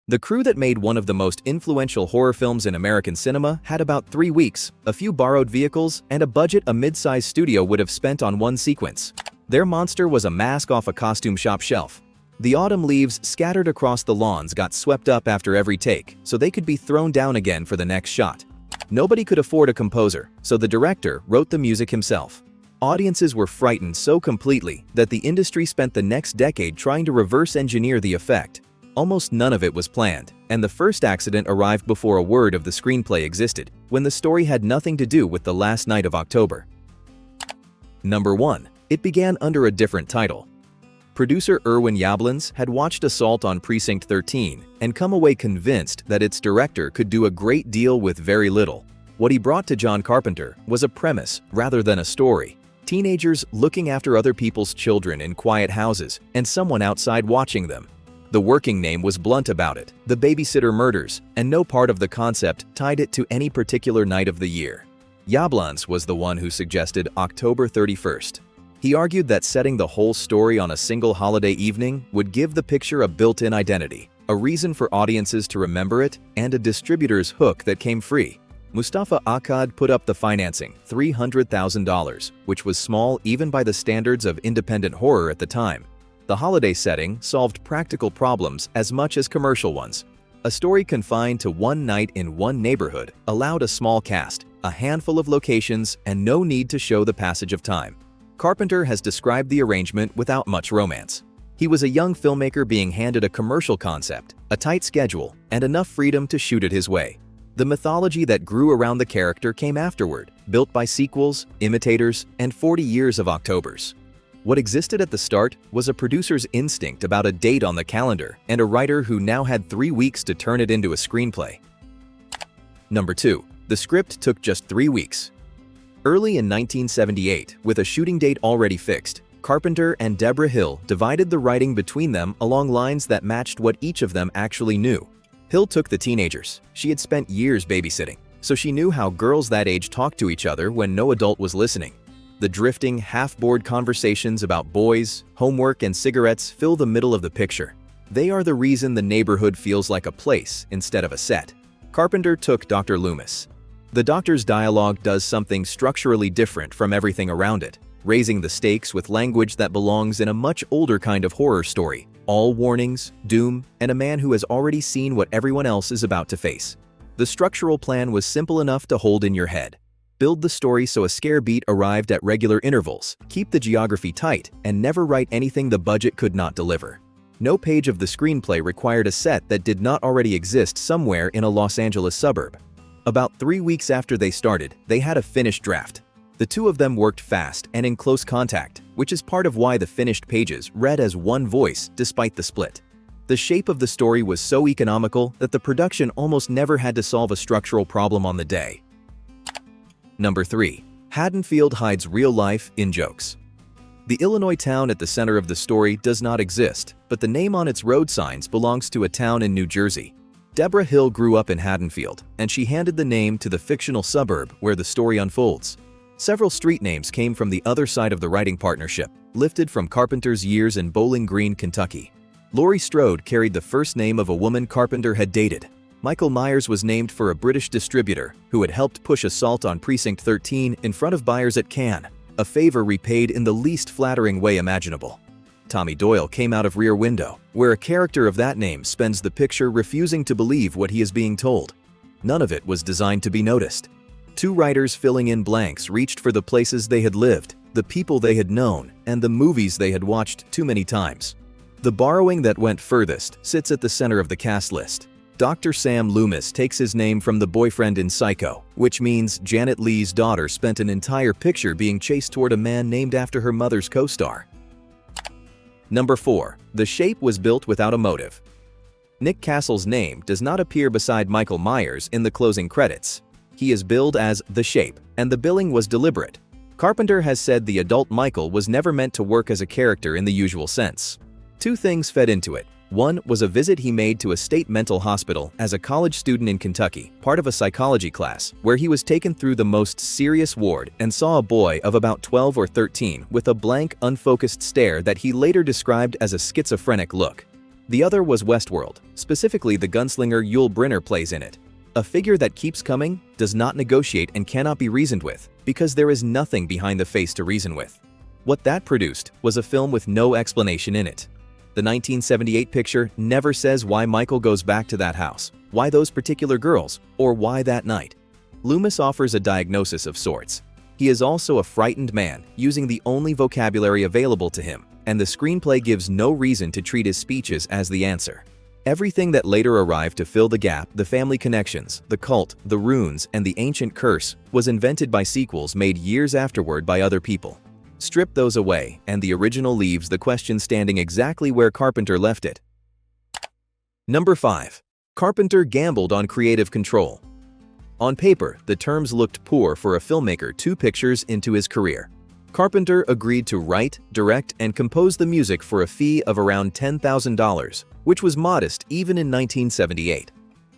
The crew that made one of the most influential horror films in American cinema had about 3 weeks, a few borrowed vehicles, and a budget a mid-sized studio would have spent on one sequence. Their monster was a mask off a costume shop shelf. The autumn leaves scattered across the lawns got swept up after every take, so they could be thrown down again for the next shot. Nobody could afford a composer, so the director wrote the music himself. Audiences were frightened so completely that the industry spent the next decade trying to reverse engineer the effect. Almost none of it was planned, and the first accident arrived before a word of the screenplay existed, when the story had nothing to do with the last night of October. Number 1. It began under a different title. Producer Irwin Yablans had watched Assault on Precinct 13 and come away convinced that its director could do a great deal with very little. What he brought to John Carpenter was a premise rather than a story. Teenagers looking after other people's children in quiet houses and someone outside watching them. The working name was blunt about it, The Babysitter Murders, and no part of the concept tied it to any particular night of the year. Yablans was the one who suggested October 31st. He argued that setting the whole story on a single holiday evening would give the picture a built-in identity, a reason for audiences to remember it, and a distributor's hook that came free. Mustafa Akkad put up the financing, $300,000, which was small even by the standards of independent horror at the time. The holiday setting solved practical problems as much as commercial ones. A story confined to one night in one neighborhood allowed a small cast, a handful of locations, and no need to show the passage of time. Carpenter has described the arrangement without much romance. He was a young filmmaker being handed a commercial concept, a tight schedule, and enough freedom to shoot it his way. The mythology that grew around the character came afterward, built by sequels, imitators, and 40 years of Octobers. What existed at the start was a producer's instinct about a date on the calendar and a writer who now had 3 weeks to turn it into a screenplay. Number 2. The script took just 3 weeks. Early in 1978, with a shooting date already fixed, Carpenter and Deborah Hill divided the writing between them along lines that matched what each of them actually knew. Hill took the teenagers. She had spent years babysitting, so she knew how girls that age talked to each other when no adult was listening. The drifting, half-bored conversations about boys, homework, and cigarettes fill the middle of the picture. They are the reason the neighborhood feels like a place instead of a set. Carpenter took Dr. Loomis. The doctor's dialogue does something structurally different from everything around it, raising the stakes with language that belongs in a much older kind of horror story. All warnings, doom, and a man who has already seen what everyone else is about to face. The structural plan was simple enough to hold in your head. Build the story so a scare beat arrived at regular intervals, keep the geography tight, and never write anything the budget could not deliver. No page of the screenplay required a set that did not already exist somewhere in a Los Angeles suburb. About 3 weeks after they started, they had a finished draft. The two of them worked fast and in close contact, which is part of why the finished pages read as one voice despite the split. The shape of the story was so economical that the production almost never had to solve a structural problem on the day. Number 3. Haddonfield hides real life in jokes. The Illinois town at the center of the story does not exist, but the name on its road signs belongs to a town in New Jersey. Deborah Hill grew up in Haddonfield, and she handed the name to the fictional suburb where the story unfolds. Several street names came from the other side of the writing partnership, lifted from Carpenter's years in Bowling Green, Kentucky. Laurie Strode carried the first name of a woman Carpenter had dated. Michael Myers was named for a British distributor who had helped push Assault on Precinct 13 in front of buyers at Cannes, a favor repaid in the least flattering way imaginable. Tommy Doyle came out of Rear Window, where a character of that name spends the picture refusing to believe what he is being told. None of it was designed to be noticed. Two writers filling in blanks reached for the places they had lived, the people they had known, and the movies they had watched too many times. The borrowing that went furthest sits at the center of the cast list. Dr. Sam Loomis takes his name from the boyfriend in Psycho, which means Janet Leigh's daughter spent an entire picture being chased toward a man named after her mother's co-star. Number 4. The shape was built without a motive. Nick Castle's name does not appear beside Michael Myers in the closing credits. He is billed as The Shape, and the billing was deliberate. Carpenter has said the adult Michael was never meant to work as a character in the usual sense. Two things fed into it. One was a visit he made to a state mental hospital as a college student in Kentucky, part of a psychology class, where he was taken through the most serious ward and saw a boy of about 12 or 13 with a blank, unfocused stare that he later described as a schizophrenic look. The other was Westworld, specifically the gunslinger Yul Brynner plays in it. A figure that keeps coming, does not negotiate, and cannot be reasoned with, because there is nothing behind the face to reason with. What that produced was a film with no explanation in it. The 1978 picture never says why Michael goes back to that house, why those particular girls, or why that night. Loomis offers a diagnosis of sorts. He is also a frightened man, using the only vocabulary available to him, and the screenplay gives no reason to treat his speeches as the answer. Everything that later arrived to fill the gap, the family connections, the cult, the runes, and the ancient curse, was invented by sequels made years afterward by other people. Strip those away, and the original leaves the question standing exactly where Carpenter left it. Number 5. Carpenter gambled on creative control. On paper, the terms looked poor for a filmmaker 2 pictures into his career. Carpenter agreed to write, direct, and compose the music for a fee of around $10,000, which was modest even in 1978.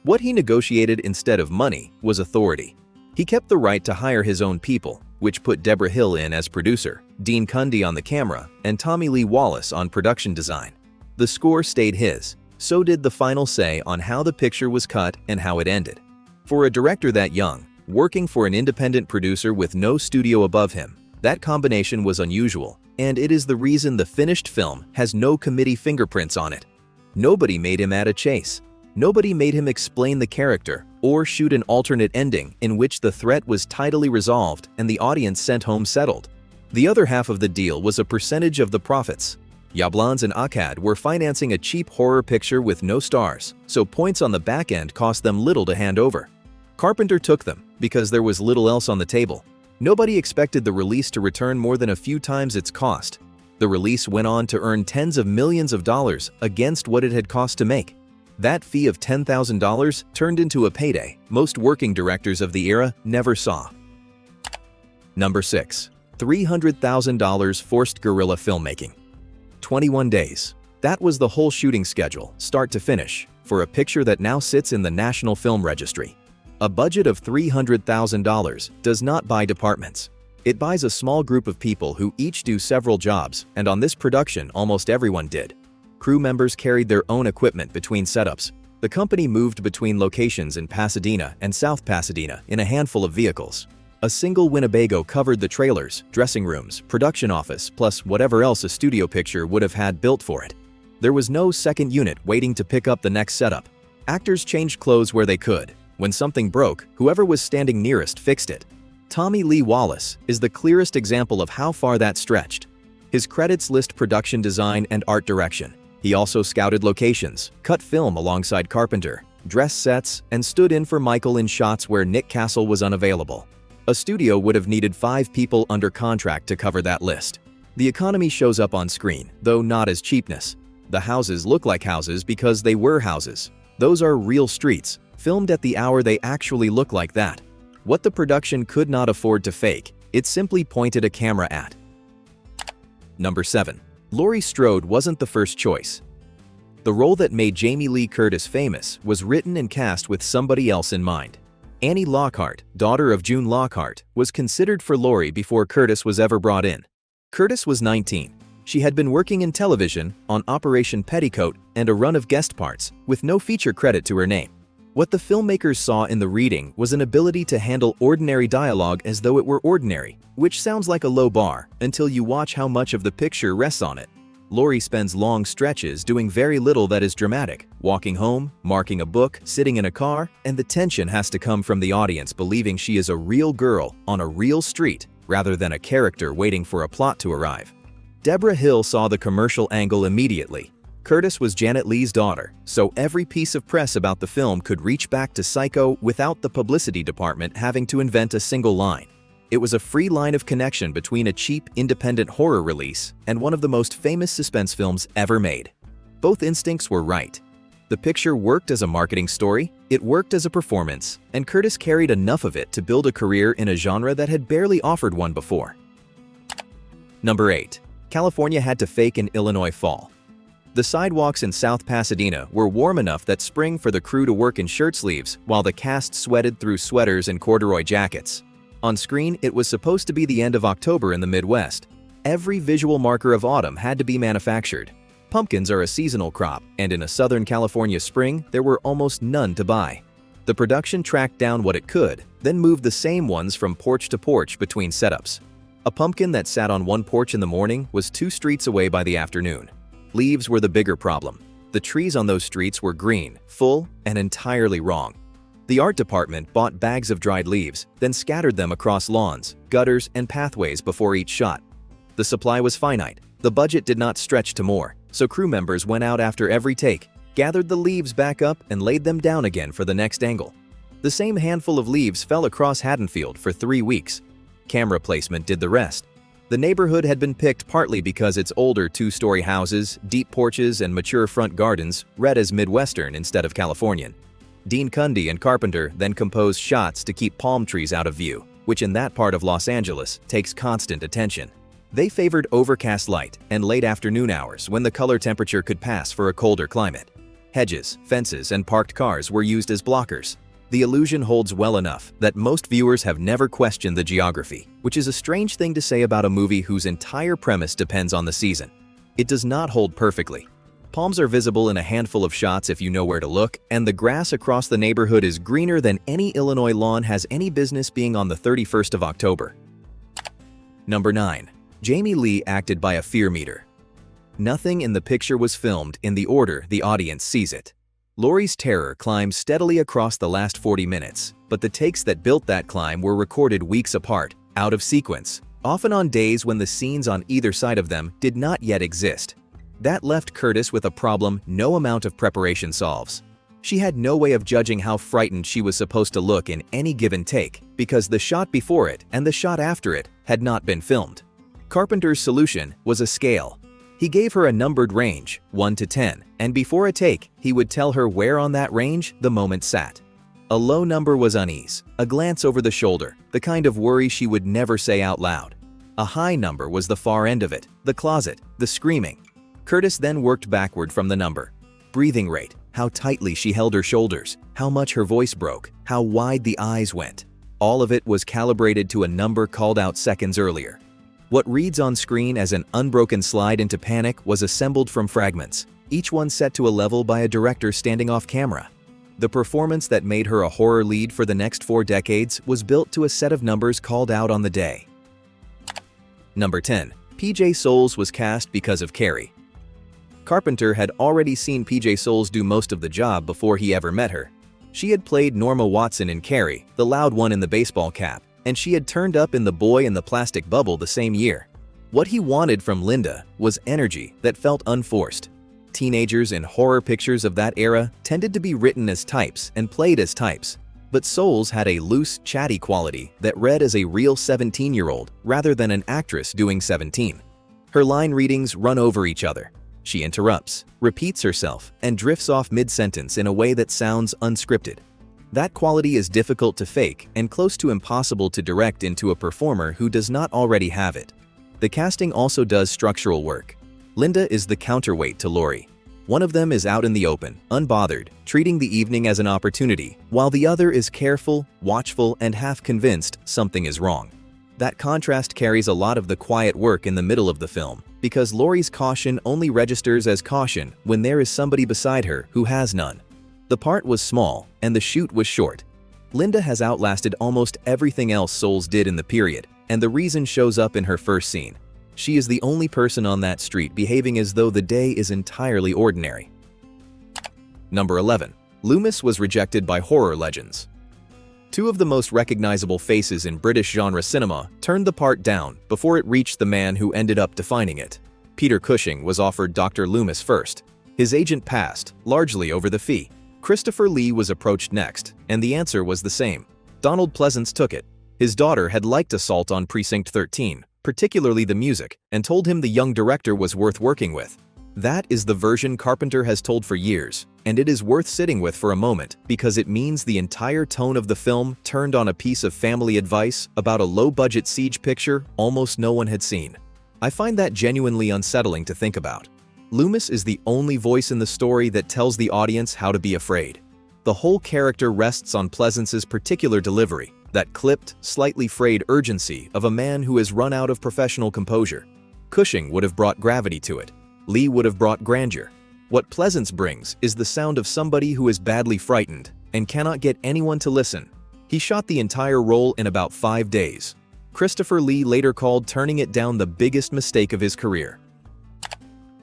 What he negotiated instead of money was authority. He kept the right to hire his own people, which put Deborah Hill in as producer, Dean Cundey on the camera, and Tommy Lee Wallace on production design. The score stayed his, so did the final say on how the picture was cut and how it ended. For a director that young, working for an independent producer with no studio above him, that combination was unusual, and it is the reason the finished film has no committee fingerprints on it. Nobody made him add a chase. Nobody made him explain the character or shoot an alternate ending in which the threat was tidily resolved and the audience sent home settled. The other half of the deal was a percentage of the profits. Yablans and Akkad were financing a cheap horror picture with no stars, so points on the back end cost them little to hand over. Carpenter took them because there was little else on the table. Nobody expected the release to return more than a few times its cost. The release went on to earn tens of millions of dollars against what it had cost to make. That fee of $10,000 turned into a payday most working directors of the era never saw. Number 6. $300,000 forced guerrilla filmmaking. 21 days. That was the whole shooting schedule, start to finish, for a picture that now sits in the National Film Registry. A budget of $300,000 does not buy departments. It buys a small group of people who each do several jobs, and on this production almost everyone did. Crew members carried their own equipment between setups. The company moved between locations in Pasadena and South Pasadena in a handful of vehicles. A single Winnebago covered the trailers, dressing rooms, production office, plus whatever else a studio picture would have had built for it. There was no second unit waiting to pick up the next setup. Actors changed clothes where they could. When something broke, whoever was standing nearest fixed it. Tommy Lee Wallace is the clearest example of how far that stretched. His credits list production design and art direction. He also scouted locations, cut film alongside Carpenter, dressed sets, and stood in for Michael in shots where Nick Castle was unavailable. A studio would have needed 5 people under contract to cover that list. The economy shows up on screen, though not as cheapness. The houses look like houses because they were houses. Those are real streets, filmed at the hour they actually look like that. What the production could not afford to fake, it simply pointed a camera at. Number 7. Laurie Strode wasn't the first choice. The role that made Jamie Lee Curtis famous was written and cast with somebody else in mind. Annie Lockhart, daughter of June Lockhart, was considered for Laurie before Curtis was ever brought in. Curtis was 19. She had been working in television, on Operation Petticoat, and a run of guest parts, with no feature credit to her name. What the filmmakers saw in the reading was an ability to handle ordinary dialogue as though it were ordinary, which sounds like a low bar until you watch how much of the picture rests on it. Laurie spends long stretches doing very little that is dramatic, walking home, marking a book, sitting in a car, and the tension has to come from the audience believing she is a real girl on a real street rather than a character waiting for a plot to arrive. Deborah Hill saw the commercial angle immediately. Curtis was Janet Leigh's daughter, so every piece of press about the film could reach back to Psycho without the publicity department having to invent a single line. It was a free line of connection between a cheap, independent horror release and one of the most famous suspense films ever made. Both instincts were right. The picture worked as a marketing story, it worked as a performance, and Curtis carried enough of it to build a career in a genre that had barely offered one before. Number 8. California had to fake an Illinois fall. The sidewalks in South Pasadena were warm enough that spring for the crew to work in shirt sleeves while the cast sweated through sweaters and corduroy jackets. On screen, it was supposed to be the end of October in the Midwest. Every visual marker of autumn had to be manufactured. Pumpkins are a seasonal crop, and in a Southern California spring, there were almost none to buy. The production tracked down what it could, then moved the same ones from porch to porch between setups. A pumpkin that sat on one porch in the morning was 2 streets away by the afternoon. Leaves were the bigger problem. The trees on those streets were green, full, and entirely wrong. The art department bought bags of dried leaves, then scattered them across lawns, gutters, and pathways before each shot. The supply was finite. The budget did not stretch to more, so crew members went out after every take, gathered the leaves back up, and laid them down again for the next angle. The same handful of leaves fell across Haddonfield for 3 weeks. Camera placement did the rest. The neighborhood had been picked partly because its older 2-story houses, deep porches, and mature front gardens read as Midwestern instead of Californian. Dean Cundy and Carpenter then composed shots to keep palm trees out of view, which in that part of Los Angeles takes constant attention. They favored overcast light and late afternoon hours when the color temperature could pass for a colder climate. Hedges, fences, and parked cars were used as blockers. The illusion holds well enough that most viewers have never questioned the geography, which is a strange thing to say about a movie whose entire premise depends on the season. It does not hold perfectly. Palms are visible in a handful of shots if you know where to look, and the grass across the neighborhood is greener than any Illinois lawn has any business being on the 31st of October. Number 9. Jamie Lee acted by a fear meter. Nothing in the picture was filmed in the order the audience sees it. Laurie's terror climbed steadily across the last 40 minutes, but the takes that built that climb were recorded weeks apart, out of sequence, often on days when the scenes on either side of them did not yet exist. That left Curtis with a problem no amount of preparation solves. She had no way of judging how frightened she was supposed to look in any given take, because the shot before it and the shot after it had not been filmed. Carpenter's solution was a scale. He gave her a numbered range, 1 to 10, and before a take, he would tell her where on that range the moment sat. A low number was unease, a glance over the shoulder, the kind of worry she would never say out loud. A high number was the far end of it, the closet, the screaming. Curtis then worked backward from the number. Breathing rate, how tightly she held her shoulders, how much her voice broke, how wide the eyes went. All of it was calibrated to a number called out seconds earlier. What reads on screen as an unbroken slide into panic was assembled from fragments, each one set to a level by a director standing off camera. The performance that made her a horror lead for the next 4 decades was built to a set of numbers called out on the day. Number 10. P.J. Soles was cast because of Carrie. Carpenter had already seen P.J. Soles do most of the job before he ever met her. She had played Norma Watson in Carrie, the loud one in the baseball cap, and she had turned up in The Boy in the Plastic Bubble the same year. What he wanted from Linda was energy that felt unforced. Teenagers in horror pictures of that era tended to be written as types and played as types, but Soles had a loose, chatty quality that read as a real 17-year-old rather than an actress doing 17. Her line readings run over each other. She interrupts, repeats herself, and drifts off mid-sentence in a way that sounds unscripted. That quality is difficult to fake and close to impossible to direct into a performer who does not already have it. The casting also does structural work. Linda is the counterweight to Laurie. One of them is out in the open, unbothered, treating the evening as an opportunity, while the other is careful, watchful, and half convinced something is wrong. That contrast carries a lot of the quiet work in the middle of the film, because Laurie's caution only registers as caution when there is somebody beside her who has none. The part was small, and the shoot was short. Linda has outlasted almost everything else Soles did in the period, and the reason shows up in her first scene. She is the only person on that street behaving as though the day is entirely ordinary. Number 11. Loomis was rejected by horror legends. 2 of the most recognizable faces in British genre cinema turned the part down before it reached the man who ended up defining it. Peter Cushing was offered Dr. Loomis first. His agent passed, largely over the fee. Christopher Lee was approached next, and the answer was the same. Donald Pleasence took it. His daughter had liked Assault on Precinct 13, particularly the music, and told him the young director was worth working with. That is the version Carpenter has told for years, and it is worth sitting with for a moment because it means the entire tone of the film turned on a piece of family advice about a low-budget siege picture almost no one had seen. I find that genuinely unsettling to think about. Loomis is the only voice in the story that tells the audience how to be afraid. The whole character rests on Pleasence's particular delivery, that clipped, slightly frayed urgency of a man who has run out of professional composure. Cushing would have brought gravity to it. Lee would have brought grandeur. What Pleasence brings is the sound of somebody who is badly frightened and cannot get anyone to listen. He shot the entire role in about 5 days. Christopher Lee later called turning it down the biggest mistake of his career.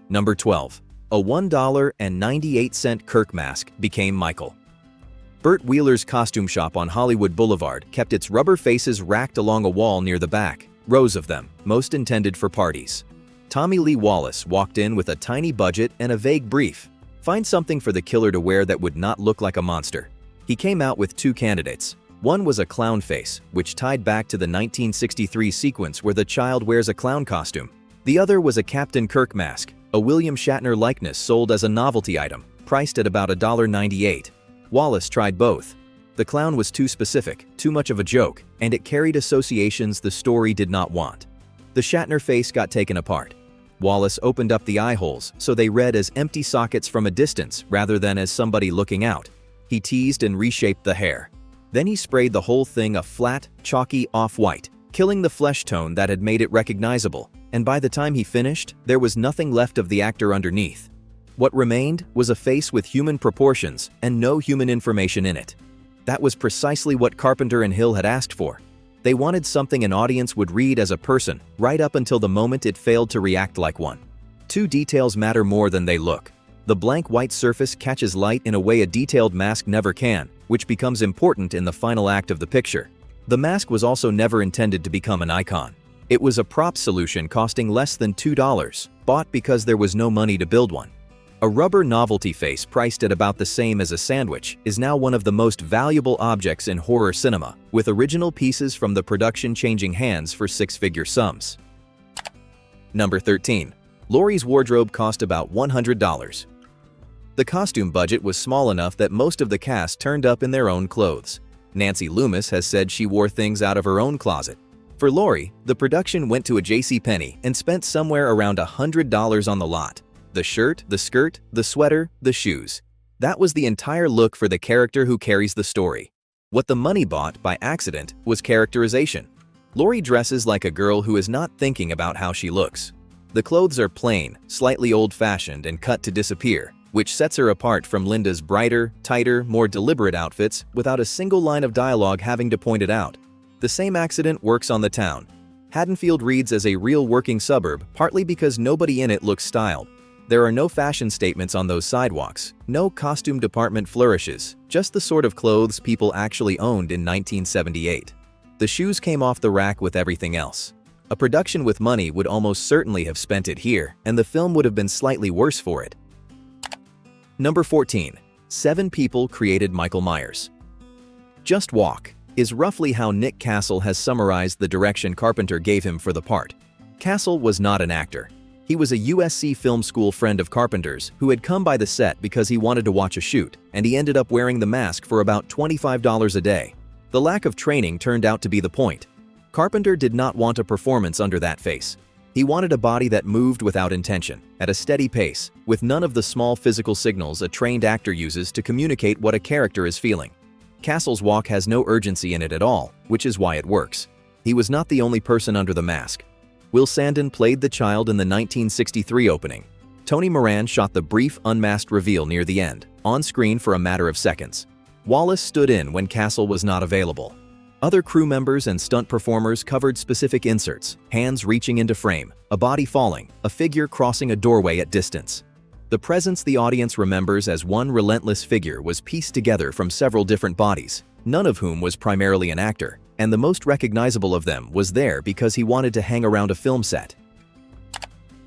Number 12. A $1.98 Kirk mask became Michael. Burt Wheeler's costume shop on Hollywood Boulevard kept its rubber faces racked along a wall near the back, rows of them, most intended for parties. Tommy Lee Wallace walked in with a tiny budget and a vague brief. Find something for the killer to wear that would not look like a monster. He came out with 2 candidates. One was a clown face, which tied back to the 1963 sequence where the child wears a clown costume. The other was a Captain Kirk mask, a William Shatner likeness sold as a novelty item, priced at about $1.98. Wallace tried both. The clown was too specific, too much of a joke, and it carried associations the story did not want. The Shatner face got taken apart. Wallace opened up the eye holes so they read as empty sockets from a distance rather than as somebody looking out. He teased and reshaped the hair. Then he sprayed the whole thing a flat, chalky off-white, killing the flesh tone that had made it recognizable, and by the time he finished, there was nothing left of the actor underneath. What remained was a face with human proportions and no human information in it. That was precisely what Carpenter and Hill had asked for. They wanted something an audience would read as a person, right up until the moment it failed to react like one. 2 details matter more than they look. The blank white surface catches light in a way a detailed mask never can, which becomes important in the final act of the picture. The mask was also never intended to become an icon. It was a prop solution costing less than $2, bought because there was no money to build one. A rubber novelty face priced at about the same as a sandwich is now one of the most valuable objects in horror cinema, with original pieces from the production changing hands for 6-figure sums. Number 13. Laurie's wardrobe cost about $100. The costume budget was small enough that most of the cast turned up in their own clothes. Nancy Loomis has said she wore things out of her own closet. For Laurie, the production went to a JCPenney and spent somewhere around $100 on the lot. The shirt, the skirt, the sweater, the shoes. That was the entire look for the character who carries the story. What the money bought by accident was characterization. Laurie dresses like a girl who is not thinking about how she looks. The clothes are plain, slightly old-fashioned and cut to disappear, which sets her apart from Linda's brighter, tighter, more deliberate outfits without a single line of dialogue having to point it out. The same accident works on the town. Haddonfield reads as a real working suburb, partly because nobody in it looks styled. There are no fashion statements on those sidewalks, no costume department flourishes, just the sort of clothes people actually owned in 1978. The shoes came off the rack with everything else. A production with money would almost certainly have spent it here, and the film would have been slightly worse for it. Number 14. 7 people created Michael Myers. Just walk is roughly how Nick Castle has summarized the direction Carpenter gave him for the part. Castle was not an actor. He was a USC Film School friend of Carpenter's who had come by the set because he wanted to watch a shoot, and he ended up wearing the mask for about $25 a day. The lack of training turned out to be the point. Carpenter did not want a performance under that face. He wanted a body that moved without intention, at a steady pace, with none of the small physical signals a trained actor uses to communicate what a character is feeling. Castle's walk has no urgency in it at all, which is why it works. He was not the only person under the mask. Will Sandon played the child in the 1963 opening. Tony Moran shot the brief unmasked reveal near the end, on screen for a matter of seconds. Wallace stood in when Castle was not available. Other crew members and stunt performers covered specific inserts, hands reaching into frame, a body falling, a figure crossing a doorway at distance. The presence the audience remembers as one relentless figure was pieced together from several different bodies, none of whom was primarily an actor, and the most recognizable of them was there because he wanted to hang around a film set.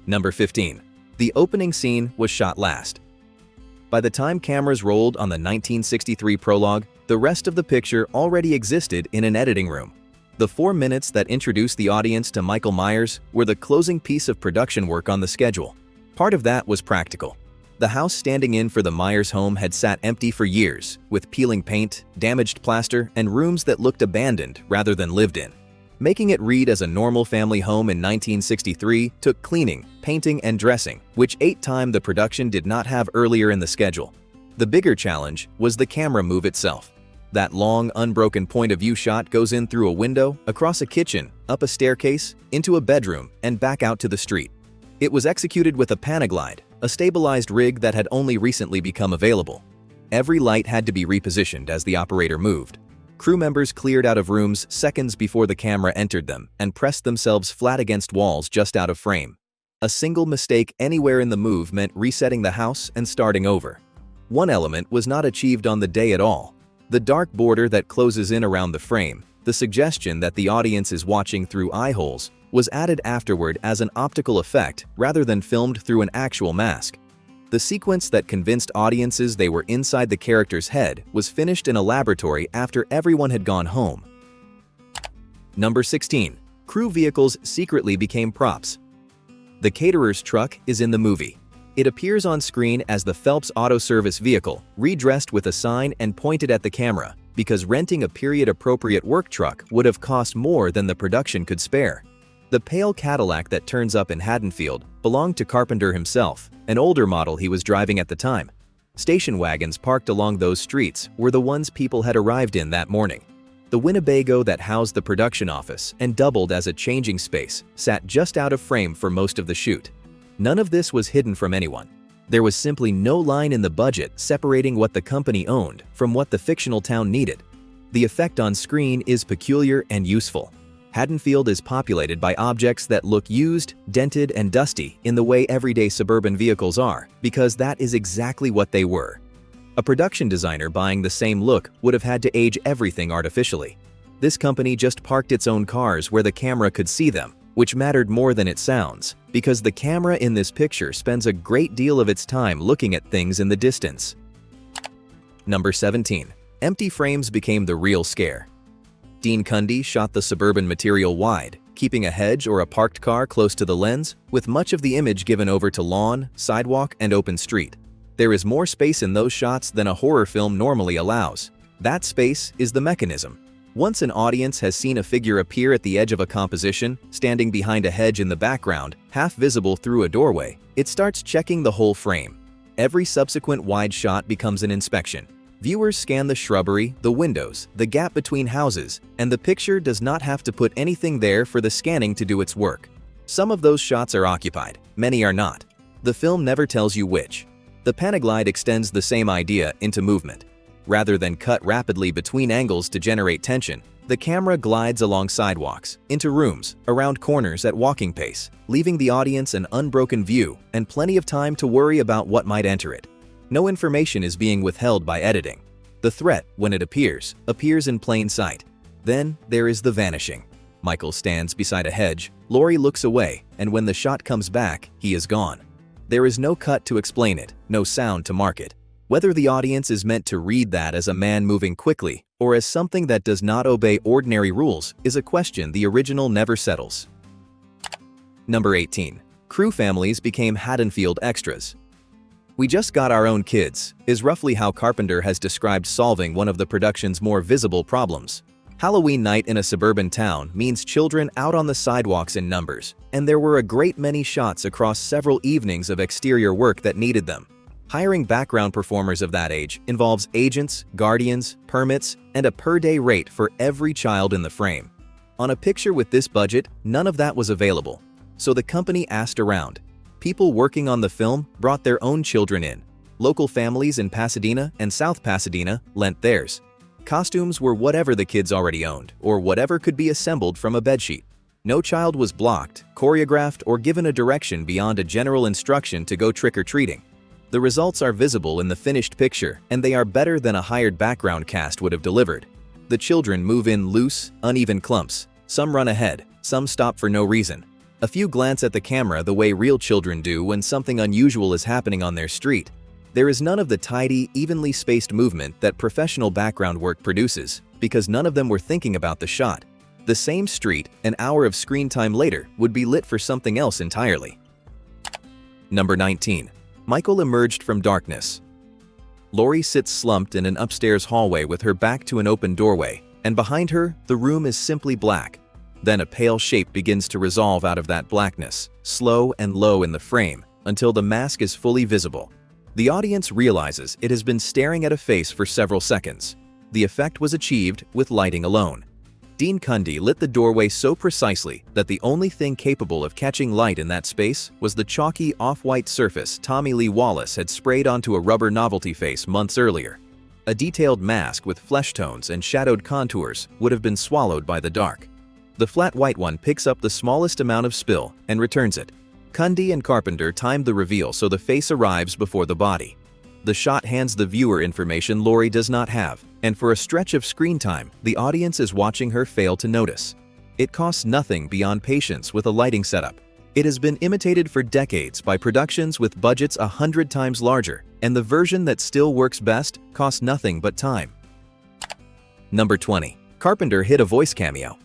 Number 15. The opening scene was shot last. By the time cameras rolled on the 1963 prologue, the rest of the picture already existed in an editing room. The 4 minutes that introduced the audience to Michael Myers were the closing piece of production work on the schedule. Part of that was practical. The house standing in for the Myers home had sat empty for years, with peeling paint, damaged plaster, and rooms that looked abandoned rather than lived in. Making it read as a normal family home in 1963 took cleaning, painting, and dressing, which 8 times the production did not have earlier in the schedule. The bigger challenge was the camera move itself. That long, unbroken point-of-view shot goes in through a window, across a kitchen, up a staircase, into a bedroom, and back out to the street. It was executed with a Panaglide, a stabilized rig that had only recently become available. Every light had to be repositioned as the operator moved. Crew members cleared out of rooms seconds before the camera entered them and pressed themselves flat against walls just out of frame. A single mistake anywhere in the move meant resetting the house and starting over. One element was not achieved on the day at all: the dark border that closes in around the frame. The suggestion that the audience is watching through eye holes was added afterward as an optical effect rather than filmed through an actual mask. The sequence that convinced audiences they were inside the character's head was finished in a laboratory after everyone had gone home. Number 16. Crew vehicles secretly became props. The caterer's truck is in the movie. It appears on screen as the Phelps Auto Service vehicle, redressed with a sign and pointed at the camera, because renting a period-appropriate work truck would have cost more than the production could spare. The pale Cadillac that turns up in Haddonfield belonged to Carpenter himself, an older model he was driving at the time. Station wagons parked along those streets were the ones people had arrived in that morning. The Winnebago that housed the production office and doubled as a changing space sat just out of frame for most of the shoot. None of this was hidden from anyone. There was simply no line in the budget separating what the company owned from what the fictional town needed. The effect on screen is peculiar and useful. Haddonfield is populated by objects that look used, dented, and dusty in the way everyday suburban vehicles are, because that is exactly what they were. A production designer buying the same look would have had to age everything artificially. This company just parked its own cars where the camera could see them, which mattered more than it sounds, because the camera in this picture spends a great deal of its time looking at things in the distance. Number 17. Empty frames became the real scare. Dean Cundy shot the suburban material wide, keeping a hedge or a parked car close to the lens, with much of the image given over to lawn, sidewalk, and open street. There is more space in those shots than a horror film normally allows. That space is the mechanism. Once an audience has seen a figure appear at the edge of a composition, standing behind a hedge in the background, half visible through a doorway, it starts checking the whole frame. Every subsequent wide shot becomes an inspection. Viewers scan the shrubbery, the windows, the gap between houses, and the picture does not have to put anything there for the scanning to do its work. Some of those shots are occupied, many are not. The film never tells you which. The Panaglide extends the same idea into movement. Rather than cut rapidly between angles to generate tension, the camera glides along sidewalks, into rooms, around corners at walking pace, leaving the audience an unbroken view and plenty of time to worry about what might enter it. No information is being withheld by editing. The threat, when it appears in plain sight. Then there is the vanishing. Michael stands beside a hedge, Laurie looks away, and when the shot comes back, he is gone. There is no cut to explain it, no sound to mark it. Whether the audience is meant to read that as a man moving quickly or as something that does not obey ordinary rules is a question the original never settles. Number 18. Crew families became Haddonfield extras. "We just got our own kids" is roughly how Carpenter has described solving one of the production's more visible problems. Halloween night in a suburban town means children out on the sidewalks in numbers, and there were a great many shots across several evenings of exterior work that needed them. Hiring background performers of that age involves agents, guardians, permits, and a per-day rate for every child in the frame. On a picture with this budget, none of that was available, so the company asked around. People working on the film brought their own children in. Local families in Pasadena and South Pasadena lent theirs. Costumes were whatever the kids already owned, or whatever could be assembled from a bedsheet. No child was blocked, choreographed, or given a direction beyond a general instruction to go trick-or-treating. The results are visible in the finished picture, and they are better than a hired background cast would have delivered. The children move in loose, uneven clumps. Some run ahead, some stop for no reason. A few glance at the camera the way real children do when something unusual is happening on their street. There is none of the tidy, evenly spaced movement that professional background work produces, because none of them were thinking about the shot. The same street, an hour of screen time later, would be lit for something else entirely. Number 19. Michael emerged from darkness. Laurie sits slumped in an upstairs hallway with her back to an open doorway, and behind her, the room is simply black. Then a pale shape begins to resolve out of that blackness, slow and low in the frame, until the mask is fully visible. The audience realizes it has been staring at a face for several seconds. The effect was achieved with lighting alone. Dean Cundey lit the doorway so precisely that the only thing capable of catching light in that space was the chalky off-white surface Tommy Lee Wallace had sprayed onto a rubber novelty face months earlier. A detailed mask with flesh tones and shadowed contours would have been swallowed by the dark. The flat white one picks up the smallest amount of spill and returns it. Cundey and Carpenter timed the reveal so the face arrives before the body. The shot hands the viewer information Laurie does not have, and for a stretch of screen time, the audience is watching her fail to notice. It costs nothing beyond patience with a lighting setup. It has been imitated for decades by productions with budgets 100 times larger, and the version that still works best costs nothing but time. Number 20. Carpenter hit a voice cameo.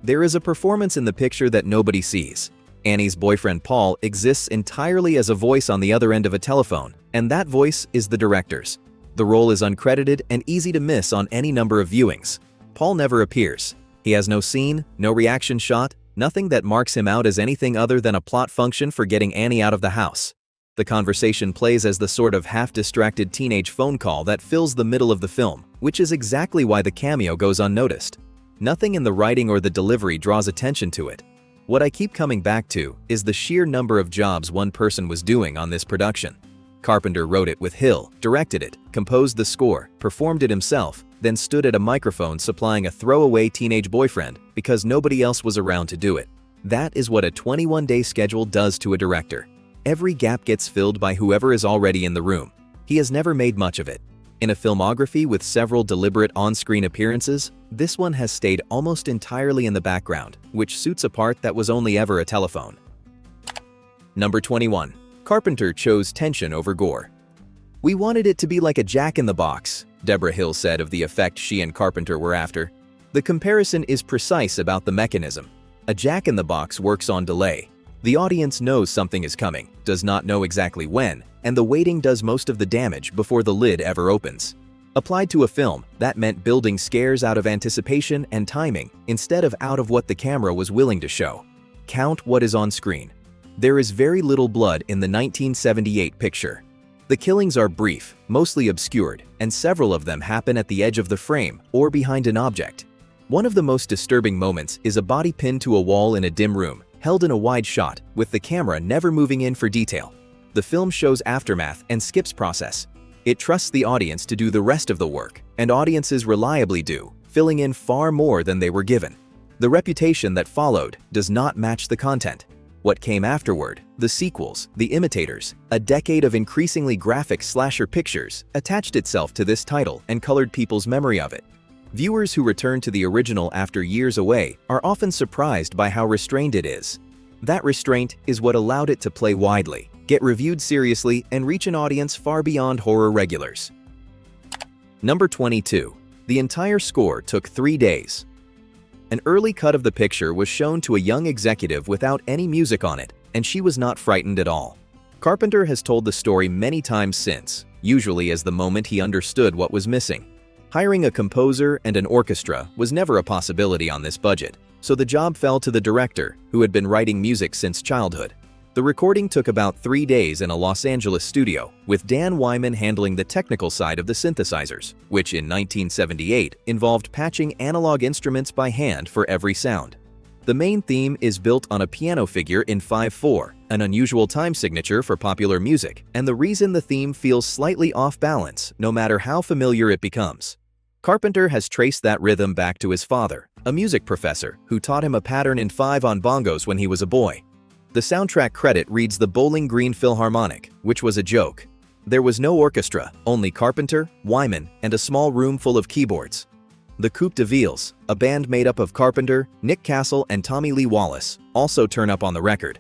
There is a performance in the picture that nobody sees. Annie's boyfriend Paul exists entirely as a voice on the other end of a telephone, and that voice is the director's. The role is uncredited and easy to miss on any number of viewings. Paul never appears. He has no scene, no reaction shot, nothing that marks him out as anything other than a plot function for getting Annie out of the house. The conversation plays as the sort of half-distracted teenage phone call that fills the middle of the film, which is exactly why the cameo goes unnoticed. Nothing in the writing or the delivery draws attention to it. What I keep coming back to is the sheer number of jobs one person was doing on this production. Carpenter wrote it with Hill, directed it, composed the score, performed it himself, then stood at a microphone supplying a throwaway teenage boyfriend because nobody else was around to do it. That is what a 21-day schedule does to a director. Every gap gets filled by whoever is already in the room. He has never made much of it. In a filmography with several deliberate on-screen appearances, this one has stayed almost entirely in the background, which suits a part that was only ever a telephone. Number 21. Carpenter chose tension over gore. "We wanted it to be like a Jack-in-the-Box," Deborah Hill said of the effect she and Carpenter were after. The comparison is precise about the mechanism. A Jack-in-the-Box works on delay. The audience knows something is coming, does not know exactly when, and the waiting does most of the damage before the lid ever opens. Applied to a film, that meant building scares out of anticipation and timing instead of out of what the camera was willing to show. Count what is on screen. There is very little blood in the 1978 picture. The killings are brief, mostly obscured, and several of them happen at the edge of the frame or behind an object. One of the most disturbing moments is a body pinned to a wall in a dim room, held in a wide shot, with the camera never moving in for detail. The film shows aftermath and skips process. It trusts the audience to do the rest of the work, and audiences reliably do, filling in far more than they were given. The reputation that followed does not match the content. What came afterward, the sequels, the imitators, a decade of increasingly graphic slasher pictures, attached itself to this title and colored people's memory of it. Viewers who return to the original after years away are often surprised by how restrained it is. That restraint is what allowed it to play widely, get reviewed seriously, and reach an audience far beyond horror regulars. Number 22. The entire score took 3 days. An early cut of the picture was shown to a young executive without any music on it, and she was not frightened at all. Carpenter has told the story many times since, usually as the moment he understood what was missing. Hiring a composer and an orchestra was never a possibility on this budget, so the job fell to the director, who had been writing music since childhood. The recording took about 3 days in a Los Angeles studio, with Dan Wyman handling the technical side of the synthesizers, which in 1978 involved patching analog instruments by hand for every sound. The main theme is built on a piano figure in 5/4, an unusual time signature for popular music, and the reason the theme feels slightly off balance no matter how familiar it becomes. Carpenter has traced that rhythm back to his father, a music professor who taught him a pattern in 5 on bongos when he was a boy. The soundtrack credit reads the Bowling Green Philharmonic, which was a joke. There was no orchestra, only Carpenter, Wyman, and a small room full of keyboards. The Coupe de Villes, a band made up of Carpenter, Nick Castle, and Tommy Lee Wallace, also turn up on the record.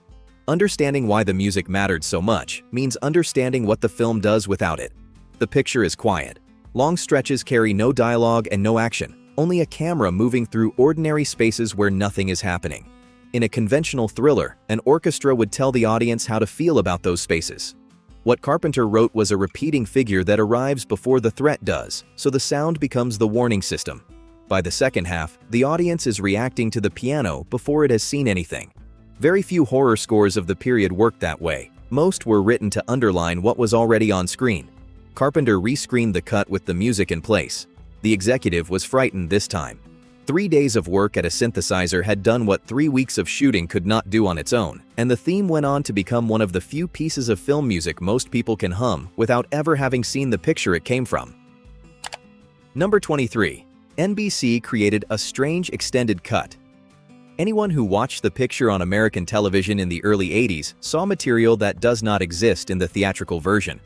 Understanding why the music mattered so much means understanding what the film does without it. The picture is quiet. Long stretches carry no dialogue and no action, only a camera moving through ordinary spaces where nothing is happening. In a conventional thriller, an orchestra would tell the audience how to feel about those spaces. What Carpenter wrote was a repeating figure that arrives before the threat does, so the sound becomes the warning system. By the second half, the audience is reacting to the piano before it has seen anything. Very few horror scores of the period worked that way. Most were written to underline what was already on screen. Carpenter rescreened the cut with the music in place. The executive was frightened this time. 3 days of work at a synthesizer had done what 3 weeks of shooting could not do on its own, and the theme went on to become one of the few pieces of film music most people can hum without ever having seen the picture it came from. Number 23. NBC created a strange extended cut. Anyone who watched the picture on American television in the early 80s saw material that does not exist in the theatrical version.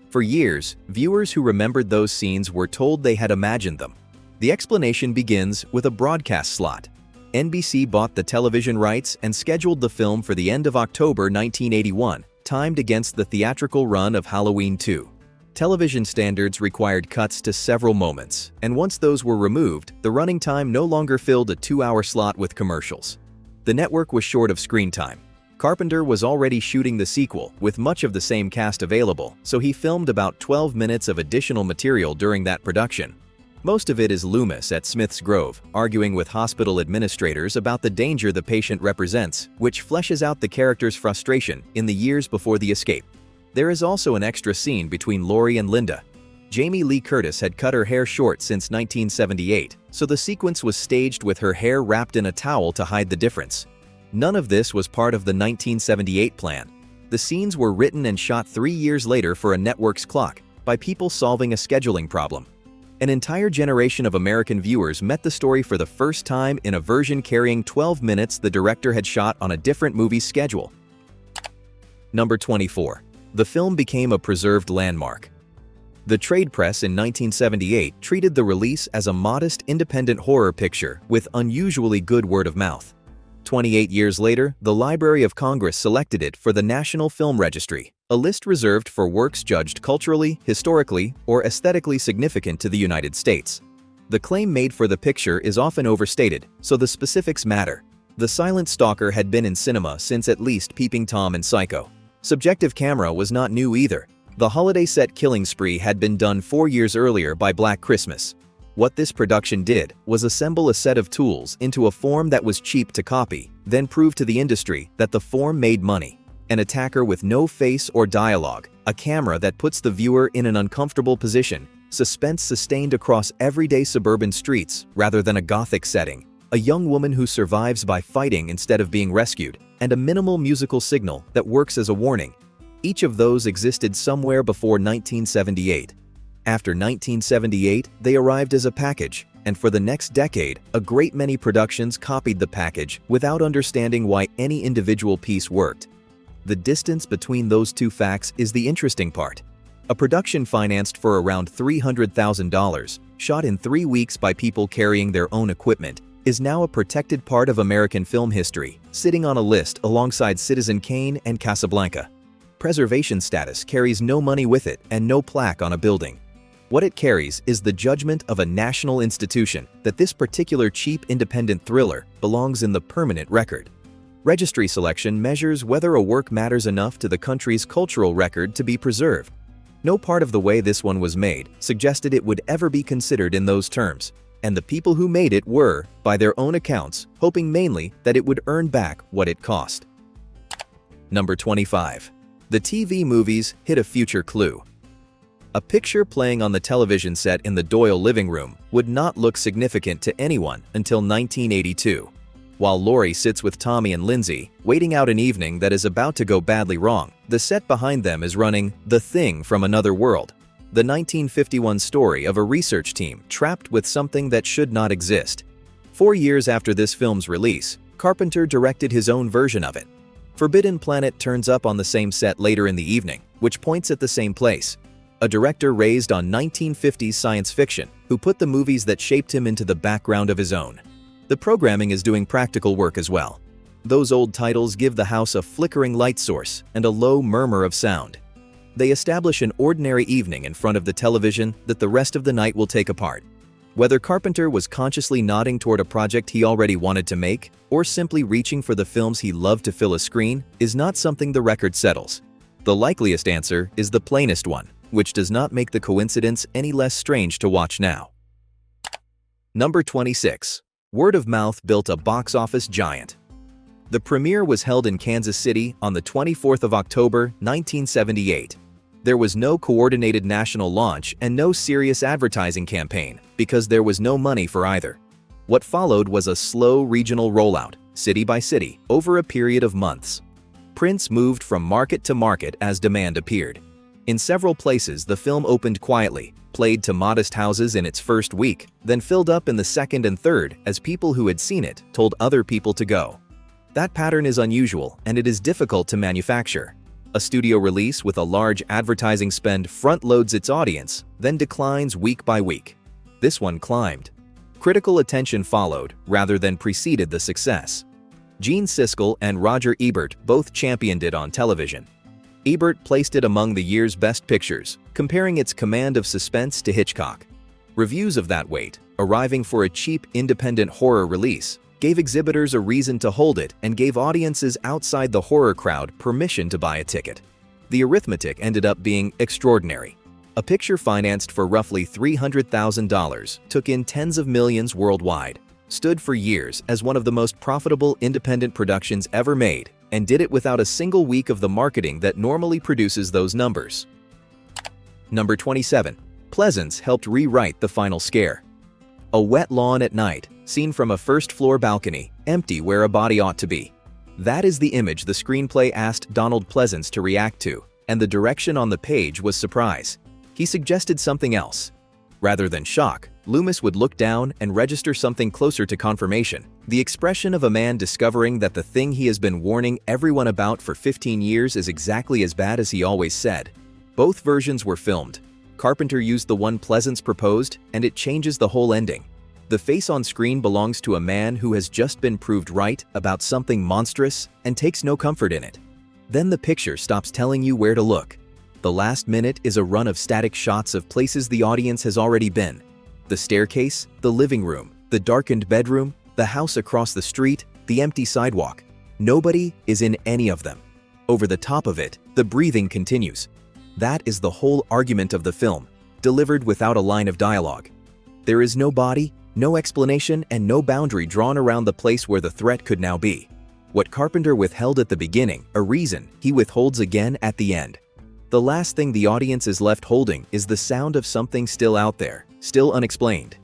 For years, viewers who remembered those scenes were told they had imagined them. The explanation begins with a broadcast slot. NBC bought the television rights and scheduled the film for the end of October 1981, timed against the theatrical run of Halloween 2. Television standards required cuts to several moments, and once those were removed, the running time no longer filled a 2-hour slot with commercials. The network was short of screen time. Carpenter was already shooting the sequel, with much of the same cast available, so he filmed about 12 minutes of additional material during that production. Most of it is Loomis at Smith's Grove, arguing with hospital administrators about the danger the patient represents, which fleshes out the character's frustration in the years before the escape. There is also an extra scene between Laurie and Linda. Jamie Lee Curtis had cut her hair short since 1978, so the sequence was staged with her hair wrapped in a towel to hide the difference. None of this was part of the 1978 plan. The scenes were written and shot 3 years later for a network's clock, by people solving a scheduling problem. An entire generation of American viewers met the story for the first time in a version carrying 12 minutes the director had shot on a different movie's schedule. Number 24. The film became a preserved landmark. The trade press in 1978 treated the release as a modest independent horror picture with unusually good word of mouth. 28 years later, the Library of Congress selected it for the National Film Registry, a list reserved for works judged culturally, historically, or aesthetically significant to the United States. The claim made for the picture is often overstated, so the specifics matter. The Silent Stalker had been in cinema since at least Peeping Tom and Psycho. Subjective camera was not new either. The holiday set Killing Spree had been done 4 years earlier by Black Christmas. What this production did was assemble a set of tools into a form that was cheap to copy, then prove to the industry that the form made money. An attacker with no face or dialogue, a camera that puts the viewer in an uncomfortable position, suspense sustained across everyday suburban streets rather than a gothic setting, a young woman who survives by fighting instead of being rescued, and a minimal musical signal that works as a warning. Each of those existed somewhere before 1978. After 1978, they arrived as a package, and for the next decade, a great many productions copied the package without understanding why any individual piece worked. The distance between those two facts is the interesting part. A production financed for around $300,000, shot in 3 weeks by people carrying their own equipment, is now a protected part of American film history, sitting on a list alongside Citizen Kane and Casablanca. Preservation status carries no money with it and no plaque on a building. What it carries is the judgment of a national institution that this particular cheap independent thriller belongs in the permanent record. Registry selection measures whether a work matters enough to the country's cultural record to be preserved. No part of the way this one was made suggested it would ever be considered in those terms, and the people who made it were, by their own accounts, hoping mainly that it would earn back what it cost. Number 25. The TV movies hit a future clue. A picture playing on the television set in the Doyle living room would not look significant to anyone until 1982. While Laurie sits with Tommy and Lindsay, waiting out an evening that is about to go badly wrong, the set behind them is running The Thing from Another World, the 1951 story of a research team trapped with something that should not exist. 4 years after this film's release, Carpenter directed his own version of it. Forbidden Planet turns up on the same set later in the evening, which points at the same place. A director raised on 1950s science fiction who put the movies that shaped him into the background of his own. The programming is doing practical work as well. Those old titles give the house a flickering light source and a low murmur of sound. They establish an ordinary evening in front of the television that the rest of the night will take apart. Whether Carpenter was consciously nodding toward a project he already wanted to make, or simply reaching for the films he loved to fill a screen, is not something the record settles. The likeliest answer is the plainest one, which does not make the coincidence any less strange to watch now. Number 26. Word of mouth built a box office giant. The premiere was held in Kansas City on the 24th of October, 1978. There was no coordinated national launch and no serious advertising campaign because there was no money for either. What followed was a slow regional rollout, city by city, over a period of months. Prints moved from market to market as demand appeared. In several places, the film opened quietly, played to modest houses in its first week, then filled up in the second and third as people who had seen it told other people to go. That pattern is unusual, and it is difficult to manufacture. A studio release with a large advertising spend front-loads its audience, then declines week by week. This one climbed. Critical attention followed, rather than preceded the success. Gene Siskel and Roger Ebert both championed it on television. Ebert placed it among the year's best pictures, comparing its command of suspense to Hitchcock. Reviews of that weight, arriving for a cheap independent horror release, gave exhibitors a reason to hold it and gave audiences outside the horror crowd permission to buy a ticket. The arithmetic ended up being extraordinary. A picture financed for roughly $300,000 took in tens of millions worldwide, stood for years as one of the most profitable independent productions ever made, and did it without a single week of the marketing that normally produces those numbers. Number 27. Pleasence helped rewrite the final scare. A wet lawn at night, seen from a first-floor balcony, empty where a body ought to be. That is the image the screenplay asked Donald Pleasence to react to, and the direction on the page was surprise. He suggested something else. Rather than shock, Loomis would look down and register something closer to confirmation, the expression of a man discovering that the thing he has been warning everyone about for 15 years is exactly as bad as he always said. Both versions were filmed. Carpenter used the one Pleasence proposed, and it changes the whole ending. The face on screen belongs to a man who has just been proved right about something monstrous and takes no comfort in it. Then the picture stops telling you where to look. The last minute is a run of static shots of places the audience has already been. The staircase, the living room, the darkened bedroom, the house across the street, the empty sidewalk. Nobody is in any of them. Over the top of it, the breathing continues. That is the whole argument of the film, delivered without a line of dialogue. There is no body, no explanation, and no boundary drawn around the place where the threat could now be. What Carpenter withheld at the beginning, a reason, he withholds again at the end. The last thing the audience is left holding is the sound of something still out there, still unexplained.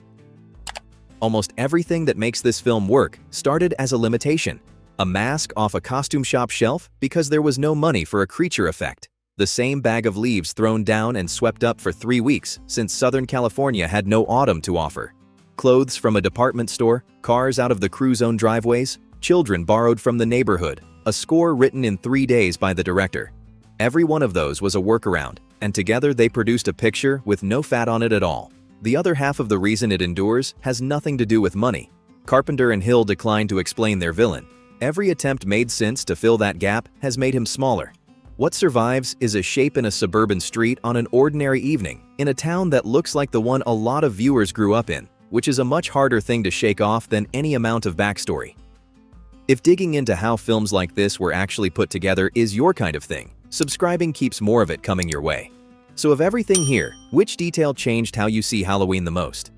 Almost everything that makes this film work started as a limitation. A mask off a costume shop shelf because there was no money for a creature effect. The same bag of leaves thrown down and swept up for 3 weeks since Southern California had no autumn to offer. Clothes from a department store, cars out of the crew's own driveways, children borrowed from the neighborhood, a score written in 3 days by the director. Every one of those was a workaround, and together they produced a picture with no fat on it at all. The other half of the reason it endures has nothing to do with money. Carpenter and Hill declined to explain their villain. Every attempt made since to fill that gap has made him smaller. What survives is a shape in a suburban street on an ordinary evening, in a town that looks like the one a lot of viewers grew up in, which is a much harder thing to shake off than any amount of backstory. If digging into how films like this were actually put together is your kind of thing, subscribing keeps more of it coming your way. So of everything here, which detail changed how you see Halloween the most?